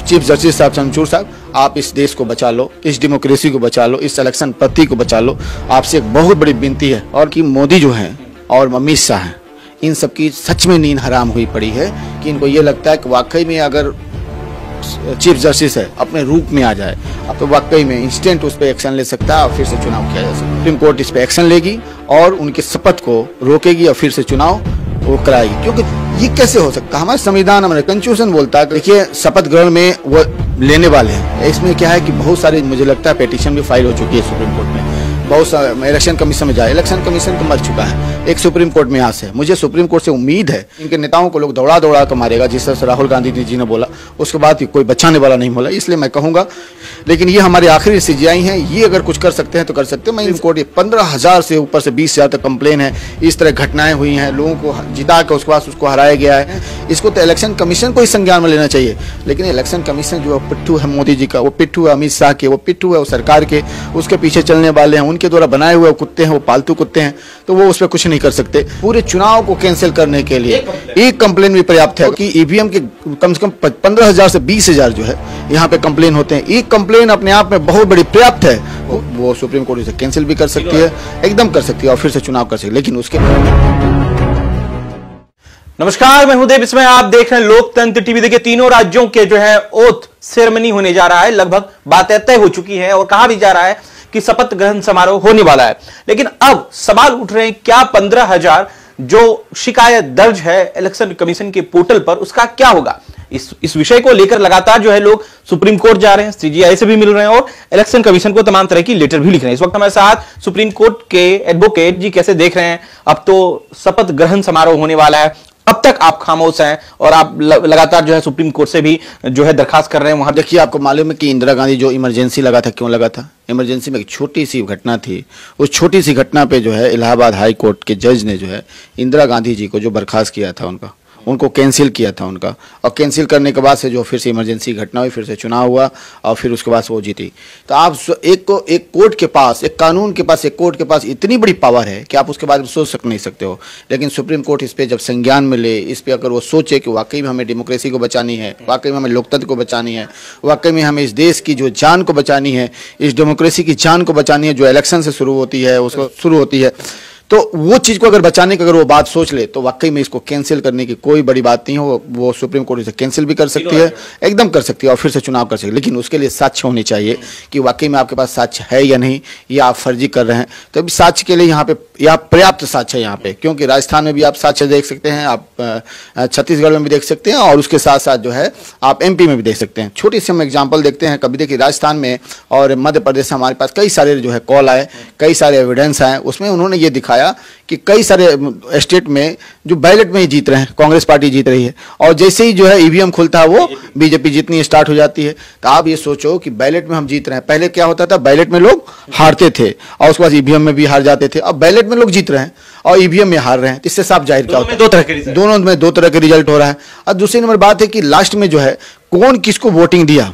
Chief justice साहब चंद्रचूड़ साहब, आप इस देश को बचा लो, इस डेमोक्रेसी को बचा लो, इस इलेक्शन पद्धति को बचा लो। आपसे एक बहुत बड़ी विनती है। और कि मोदी जो है और अमित शाह हैं, इन सबकी सच में नींद हराम हुई पड़ी है कि इनको ये लगता है कि वाकई में अगर चीफ जस्टिस है अपने रूप में आ जाए तो वाकई में इंस्टेंट उस पर एक्शन ले सकता है और फिर से चुनाव किया जा सकता है। सुप्रीम कोर्ट इस पर एक्शन लेगी और उनके शपथ को रोकेगी और फिर से चुनाव वो कराएगी। क्योंकि ये कैसे हो सकता है? हमारा संविधान, हमारा कॉन्स्टिट्यूशन बोलता है। देखिए, शपथ ग्रहण में वो लेने वाले हैं। इसमें क्या है कि बहुत सारे, मुझे लगता है पिटीशन भी फाइल हो चुकी है सुप्रीम कोर्ट में। बहुत सारा इलेक्शन कमीशन में जाए, इलेक्शन कमीशन तो मर चुका है, एक सुप्रीम कोर्ट में आस है। मुझे सुप्रीम कोर्ट से उम्मीद है इनके नेताओं को लोग दौड़ा दौड़ा कर मारेगा, जिस तरह से राहुल गांधी जी ने बोला, उसके बाद कोई बचाने वाला नहीं बोला। इसलिए मैं कहूंगा, लेकिन ये हमारे आखिरी सीजीआई हैं, ये अगर कुछ कर सकते हैं तो कर सकते हैं। मैं कोर्ट 15,000 से ऊपर से 20,000 तक कंप्लेन है, इस तरह घटनाएं हुई हैं, लोगों को जिता कर उसके बाद उसको हराया गया है। इसको तो इलेक्शन कमीशन को ही संज्ञान में लेना चाहिए। लेकिन इलेक्शन कमीशन जो पिट्ठू है मोदी जी का, वो पिट्ठू है अमित शाह के, वो पिट्ठू है वो सरकार के, उसके पीछे चलने वाले हैं, उनके द्वारा बनाए हुए कुत्ते हैं, वो पालतू कुत्ते हैं, तो वो उस पर कुछ नहीं कर सकते। पूरे चुनाव को कैंसिल करने के लिए एक कंप्लेन भी पर्याप्त है कि ईवीएम के कम से कम 15,000 से 20,000 जो है यहाँ पे कंप्लेन होते हैं। एक कंप्लेन अपने आप में बहुत बड़ी पर्याप्त है। वो सुप्रीम कोर्ट इसे कैंसिल भी कर सकती है, एकदम कर सकती है और फिर से चुनाव कर सकती है। लेकिन उसके नमस्कार, मैं हूं देव, इसमें आप देख रहे हैं लोकतंत्र टीवी। देखिए, तीनों राज्यों के जो है ओथ सेरेमनी होने जा रहा है, लगभग बातें तय हो चुकी है और कहा भी जा रहा है कि शपथ ग्रहण समारोह होने वाला है। लेकिन अब सवाल उठ रहे हैं, क्या 15,000 जो शिकायत दर्ज है इलेक्शन कमीशन के पोर्टल पर, उसका क्या होगा? इस विषय को लेकर लगातार जो है लोग सुप्रीम कोर्ट जा रहे हैं, सीजीआई से भी मिल रहे हैं और इलेक्शन कमीशन को तमाम तरह की लेटर भी लिख रहे हैं। इस वक्त हमारे साथ सुप्रीम कोर्ट के एडवोकेट जी, कैसे देख रहे हैं? अब तो शपथ ग्रहण समारोह होने वाला है, अब तक आप खामोश हैं और आप लगातार जो है सुप्रीम कोर्ट से भी जो है दरखास्त कर रहे हैं। वहां देखिए, आपको मालूम है कि इंदिरा गांधी जो इमरजेंसी लगा था, क्यों लगा था? इमरजेंसी में एक छोटी सी घटना थी। उस छोटी सी घटना पे जो है इलाहाबाद हाई कोर्ट के जज ने जो है इंदिरा गांधी जी को जो बर्खास्त किया था, उनको कैंसिल किया था उनका। और कैंसिल करने के बाद से जो फिर से इमरजेंसी घटना हुई, फिर से चुनाव हुआ और फिर उसके बाद से वो जीती। तो आप एक कोर्ट के पास, एक कानून के पास, एक कोर्ट के पास इतनी बड़ी पावर है कि आप उसके बारे में सोच नहीं सकते हो। लेकिन सुप्रीम कोर्ट इस पर जब संज्ञान में ले, इस पर अगर वो सोचे कि वाकई में हमें डेमोक्रेसी को बचानी है, वाकई में हमें लोकतंत्र को बचानी है, वाकई में हमें इस देश की जो जान को बचानी है, इस डेमोक्रेसी की जान को बचानी है जो इलेक्शन से शुरू होती है, उसको शुरू होती है, तो वो चीज को अगर बचाने की अगर वो बात सोच ले तो वाकई में इसको कैंसिल करने की कोई बड़ी बात नहीं हो। वो सुप्रीम कोर्ट इसे कैंसिल भी कर सकती है, एकदम कर सकती है और फिर से चुनाव कर सकती है। लेकिन उसके लिए साक्ष्य होनी चाहिए कि वाकई में आपके पास साक्ष्य है या नहीं, या आप फर्जी कर रहे हैं। तो अभी साक्ष्य के लिए यहाँ पे या पर्याप्त साक्ष्य है यहाँ पे, क्योंकि राजस्थान में भी आप साक्ष्य देख सकते हैं, आप छत्तीसगढ़ में भी देख सकते हैं और उसके साथ साथ जो है आप एमपी में भी देख सकते हैं। छोटी सी हम एग्जाम्पल देखते हैं। कभी देखिए, राजस्थान में और मध्य प्रदेश हमारे पास कई सारे जो है कॉल आए, कई सारे एविडेंस आए। उसमें उन्होंने ये दिखाया कि कई सारे स्टेट में जो बैलेट में ही जीत रहे हैं, कांग्रेस पार्टी जीत रही है, और जैसे ही जो है ईवीएम खुलता है वो बीजेपी जीतनी स्टार्ट हो जाती है। तो आप ये सोचो कि बैलेट में हम जीत रहे हैं। पहले क्या होता था, बैलेट में लोग हारते थे और उसके बाद ईवीएम में भी हार जाते थे। अब बैलेट में लोग जीत रहे हैं और ईवीएम में हार रहे हैं। इससे साफ जाहिर क्या होता है, दोनों में दो तरह के रिजल्ट हो रहा है। और दूसरी नंबर बात है कि लास्ट में जो है कौन किसको वोटिंग दिया,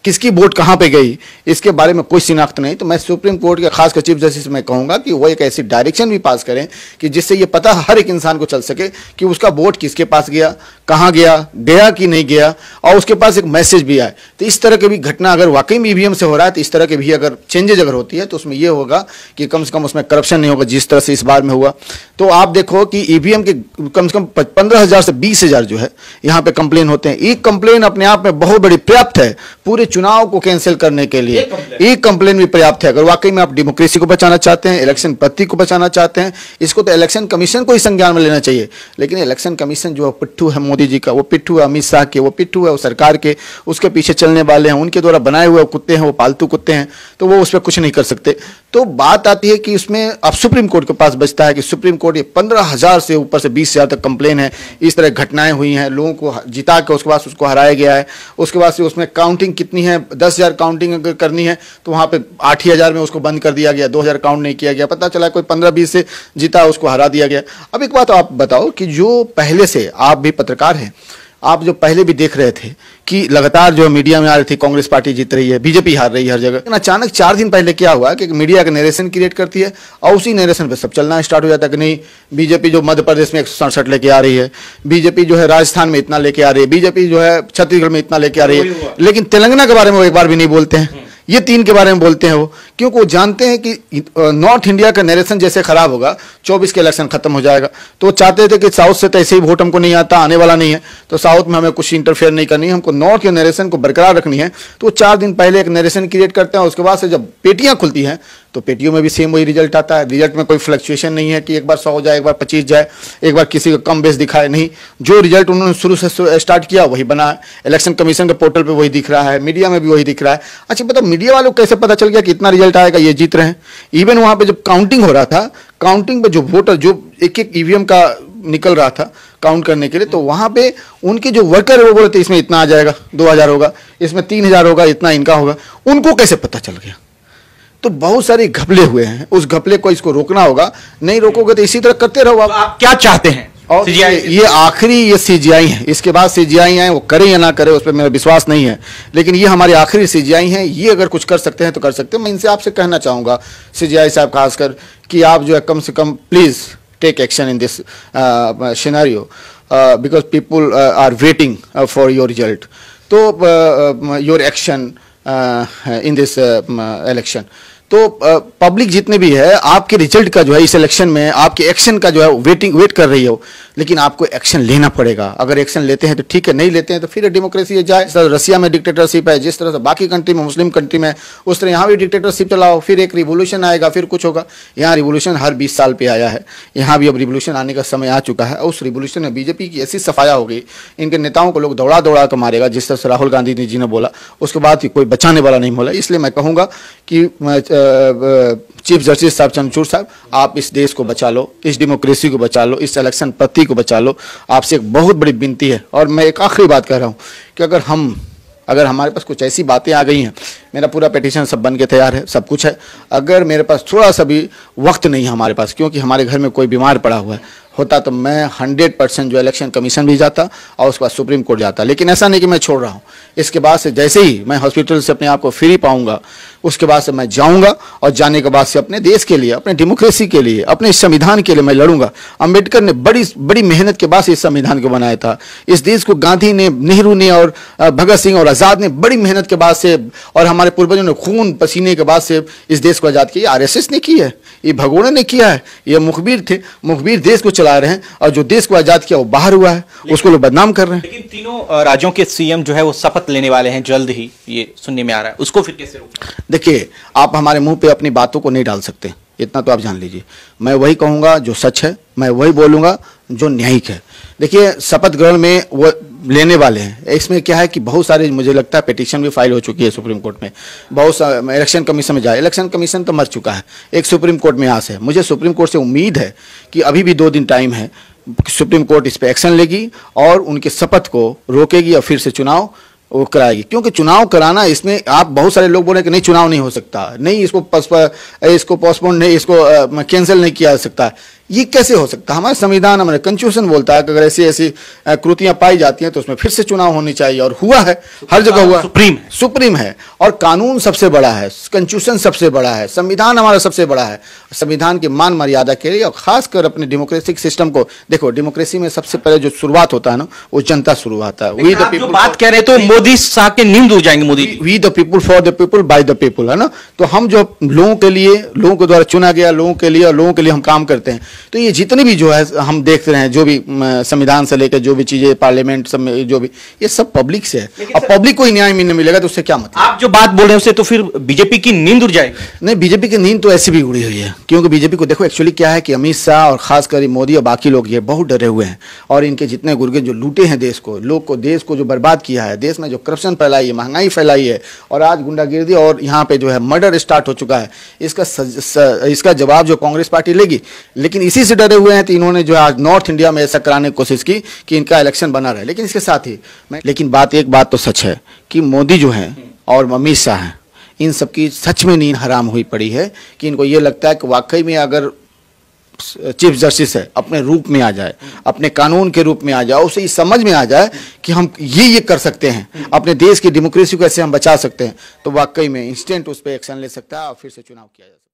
किसकी वोट कहां पे गई, इसके बारे में कोई शिनाख्त नहीं। तो मैं सुप्रीम कोर्ट के खासकर चीफ जस्टिस में कहूंगा कि वो एक ऐसी डायरेक्शन भी पास करें कि जिससे ये पता हर एक इंसान को चल सके कि उसका वोट किसके पास गया, कहां गया कि नहीं गया, और उसके पास एक मैसेज भी आए। तो इस तरह की भी घटना अगर वाकई में ईवीएम से हो रहा है तो इस तरह के भी अगर चेंजेज अगर होती है तो उसमें यह होगा कि कम से कम उसमें करप्शन नहीं होगा, जिस तरह से इस बार में हुआ। तो आप देखो कि ईवीएम के कम से कम 15,000 से 20,000 जो है यहाँ पे कंप्लेन होते हैं। एक कंप्लेन अपने आप में बहुत बड़ी पर्याप्त है पूरे चुनाव को कैंसिल करने के लिए। एक कंप्लेन भी पर्याप्त है। अगर वाकई में आप डेमोक्रेसी को बचाना चाहते हैं, इलेक्शन पद्धति को बचाना चाहते हैं, इसको तो इलेक्शन कमीशन को ही संज्ञान में लेना चाहिए। लेकिन इलेक्शन कमीशन जो पिट्ठू है मोदी जी का, वो पिट्ठू है अमित शाह के, वो पिट्ठू है वो सरकार के, उसके पीछे चलने वाले हैं, उनके द्वारा बनाए हुए कुत्ते हैं, वो पालतू कुत्ते हैं, तो वो उस पर कुछ नहीं कर सकते। तो बात आती है कि उसमें अब सुप्रीम कोर्ट के पास बचता है कि सुप्रीम कोर्ट ये 15,000 से ऊपर से 20,000 तक कंप्लेन है, इस तरह घटनाएं हुई हैं, लोगों को जिता के उसके बाद उसको हराया गया है। उसके बाद से उसमें काउंटिंग कितनी है, 10,000 काउंटिंग अगर करनी है तो वहां पे 8,000 में उसको बंद कर दिया गया, 2,000 काउंट नहीं किया गया। पता चला कोई 15-20 से जीता, उसको हरा दिया गया। अब एक बात आप बताओ कि जो पहले से, आप भी पत्रकार हैं आप जो पहले भी देख रहे थे कि लगातार जो मीडिया में आ रही थी कांग्रेस पार्टी जीत रही है, बीजेपी हार रही है हर जगह, लेकिन अचानक 4 दिन पहले क्या हुआ कि मीडिया का नरेशन क्रिएट करती है और उसी नरेशन पे सब चलना स्टार्ट हो जाता है कि नहीं, बीजेपी जो मध्य प्रदेश में 167 लेके आ रही है, बीजेपी जो है राजस्थान में इतना लेके आ रही है, बीजेपी जो है छत्तीसगढ़ में इतना लेके आ रही है, लेकिन तेलंगाना के बारे में वो एक बार भी नहीं बोलते हैं। ये 3 के बारे में बोलते हैं वो, क्योंकि वो जानते हैं कि नॉर्थ इंडिया का नरेशन जैसे खराब होगा 24 के इलेक्शन खत्म हो जाएगा। तो वो चाहते थे कि साउथ से तो ऐसे ही वोट हमको नहीं आता, आने वाला नहीं है, तो साउथ में हमें कुछ इंटरफेयर नहीं करनी है, हमको नॉर्थ के नरेशन को बरकरार रखनी है। तो 4 दिन पहले एक नरेशन क्रिएट करते हैं, उसके बाद से जब पेटियां खुलती हैं तो पेटियों में भी सेम वही रिजल्ट आता है। रिजल्ट में कोई फ्लक्चुएशन नहीं है कि एक बार 100 हो जाए, एक बार 25 जाए, एक बार किसी को कम बेस दिखाए, नहीं, जो रिजल्ट उन्होंने शुरू से स्टार्ट किया वही बना है। इलेक्शन कमीशन के पोर्टल पे वही दिख रहा है, मीडिया में भी वही दिख रहा है। अच्छा बताओ, मीडिया वालों को कैसे पता चल गया कि इतना रिजल्ट आएगा, ये जीत रहे हैं? इवन वहां पे जब काउंटिंग हो रहा था, काउंटिंग पे जो वोटर जो एक ईवीएम का निकल रहा था काउंट करने के लिए, तो वहां पे उनके जो वर्कर है वो बोले थे इसमें इतना आ जाएगा, 2000 होगा, इसमें 3000 होगा, इतना इनका होगा। उनको कैसे पता चल गया? तो बहुत सारे घपले हुए हैं, उस घपले को इसको रोकना होगा, नहीं रोकोगे तो इसी तरह करते रहो। आप क्या चाहते हैं? और ये आखिरी ये सीजीआई है, इसके बाद सीजीआई है, वो करे या ना करे उस पर मेरा विश्वास नहीं है, लेकिन ये हमारे आखिरी सीजीआई हैं। ये अगर कुछ कर सकते हैं तो कर सकते हैं। मैं इनसे आपसे कहना चाहूंगा सीजीआई साहब खासकर कि आप जो है कम से कम please take action in this scenario because people are waiting for your result, तो your action in this election. तो पब्लिक जितने भी है आपके रिजल्ट का जो है इस इलेक्शन में आपके एक्शन का जो है वेट कर रही हो, लेकिन आपको एक्शन लेना पड़ेगा। अगर एक्शन लेते हैं तो ठीक है, नहीं लेते हैं तो फिर डेमोक्रेसी जाए। जिस तरह रसिया में डिक्टेटरशिप है, जिस तरह से बाकी कंट्री में मुस्लिम कंट्री में, उस तरह यहाँ भी डिक्टेटरशिप चलाओ, फिर एक रिवोल्यूशन आएगा, फिर कुछ होगा। यहाँ रिवोल्यूशन हर 20 साल पे आया है, यहाँ भी अब रिवोल्यूशन आने का समय आ चुका है। उस रिवोल्यूशन में बीजेपी की ऐसी सफाया हो गई, इनके नेताओं को लोग दौड़ा दौड़ा कर मारेगा, जिस तरह से राहुल गांधी जी ने बोला, उसके बाद कोई बचाने वाला नहीं बोला। इसलिए मैं कहूँगा कि चीफ जस्टिस साहब चंद्रचूड़ साहब, आप इस देश को बचा लो, इस डेमोक्रेसी को बचा लो, इस इलेक्शन पद्धति को बचा लो। आपसे एक बहुत बड़ी विनती है। और मैं एक आखिरी बात कह रहा हूँ कि अगर हमारे पास कुछ ऐसी बातें आ गई हैं, मेरा पूरा पिटीशन सब बन के तैयार है, सब कुछ है, अगर मेरे पास थोड़ा सा भी वक्त नहीं है हमारे पास, क्योंकि हमारे घर में कोई बीमार पड़ा हुआ है होता, तो मैं 100% जो इलेक्शन कमीशन भी जाता और उसके बाद सुप्रीम कोर्ट जाता। लेकिन ऐसा नहीं कि मैं छोड़ रहा हूँ। इसके बाद से जैसे ही मैं हॉस्पिटल से अपने आप को फ्री पाऊंगा, उसके बाद से मैं जाऊंगा और जाने के बाद से अपने देश के लिए, अपने डेमोक्रेसी के लिए, अपने संविधान के लिए मैं लड़ूंगा। अंबेडकर ने बड़ी मेहनत के बाद इस संविधान को बनाया था। इस देश को गांधी ने, नेहरू ने और भगत सिंह और आजाद ने बड़ी मेहनत के बाद से, और हमारे पूर्वजों ने खून पसीने के बाद से इस देश को आजाद किया। आरएसएस ने किया है, ये भगोड़े ने किया है, ये मुखबिर थे, मुखबिर देश को चला रहे हैं, और जो देश को आजाद किया वो बाहर हुआ है, उसको लोग बदनाम कर रहे हैं। लेकिन तीनों राज्यों के सीएम जो है वो शपथ लेने वाले हैं जल्द ही, ये सुनने में आ रहा है, उसको फिर कैसे रोकें? देखिए, आप हमारे मुंह पे अपनी बातों को नहीं डाल सकते, इतना तो आप जान लीजिए। मैं वही कहूंगा जो सच है, मैं वही बोलूंगा जो न्यायिक है। देखिए, शपथ ग्रहण में वो लेने वाले हैं, इसमें क्या है कि बहुत सारे, मुझे लगता है पिटीशन भी फाइल हो चुकी है सुप्रीम कोर्ट में, बहुत सारे इलेक्शन कमीशन में जाए। इलेक्शन कमीशन तो मर चुका है, एक सुप्रीम कोर्ट में आस है। मुझे सुप्रीम कोर्ट से उम्मीद है कि अभी भी 2 दिन टाइम है, सुप्रीम कोर्ट इस पर एक्शन लेगी और उनके शपथ को रोकेगी और फिर से चुनाव वो कराएगी। क्योंकि चुनाव कराना, इसमें आप बहुत सारे लोग बोल रहे हैं कि नहीं चुनाव नहीं हो सकता, नहीं इसको पोस्टपोन नहीं, इसको कैंसिल नहीं किया जा सकता। ये कैसे हो सकता है? हमारा संविधान, हमारा कॉन्स्टिट्यूशन बोलता है कि अगर ऐसी कृतियां पाई जाती हैं तो उसमें फिर से चुनाव होनी चाहिए, और हुआ है, हर जगह हुआ। सुप्रीम है और कानून सबसे बड़ा है, कॉन्स्टिट्यूशन सबसे बड़ा है, संविधान हमारा सबसे बड़ा है। संविधान की मान मर्यादा के लिए, और खासकर अपने डेमोक्रेटिक सिस्टम को देखो, डेमोक्रेसी में सबसे पहले जो शुरुआत होता है ना, वो जनता शुरू होता है। वी द पीपल बात कह रहे तो मोदी शाह के नींद उड़ जाएंगे Modi. We the people for the people by the people, है ना। तो हम जो लोगों के लिए, लोगों के द्वारा चुना गया, लोगों के लिए और लोगों के लिए हम काम करते हैं। तो ये जितने भी जो है हम देख रहे हैं, जो भी संविधान से लेकर जो भी चीजें, पार्लियामेंट सब में जो भी, ये सब पब्लिक से है। अब पब्लिक को न्याय मिलेगा तो उससे क्या मतलब? आप जो बात बोल रहे हैं उससे तो फिर बीजेपी की नींद उड़ जाएगी। नहीं, बीजेपी की नींद तो ऐसी भी उड़ी हुई है, क्योंकि बीजेपी को देखो, एक्चुअली क्या है कि अमित शाह और खासकर मोदी और बाकी लोग ये बहुत डरे हुए हैं, और इनके जितने गुर्गे जो लूटे हैं देश को, देश को जो बर्बाद किया है, देश में जो करप्शन फैलाई है, महंगाई फैलाई है, और आज गुंडागिर्दी और यहाँ पे जो है मर्डर स्टार्ट हो चुका है, इसका जवाब जो कांग्रेस पार्टी लेगी। लेकिन इसी से डरे हुए हैं तो इन्होंने जो आज नॉर्थ इंडिया में ऐसा कराने की कोशिश की कि इनका इलेक्शन बना रहे। लेकिन इसके साथ ही लेकिन एक बात तो सच है कि मोदी जो है और अमित शाह हैं, इन सबकी सच में नींद हराम हुई पड़ी है कि इनको ये लगता है कि वाकई में अगर चीफ जस्टिस है अपने रूप में आ जाए, अपने कानून के रूप में आ जाए, उसे समझ में आ जाए कि हम ये कर सकते हैं, अपने देश की डेमोक्रेसी को कैसे हम बचा सकते हैं, तो वाकई में इंस्टेंट उस पर एक्शन ले सकता है और फिर से चुनाव किया जा सकता है।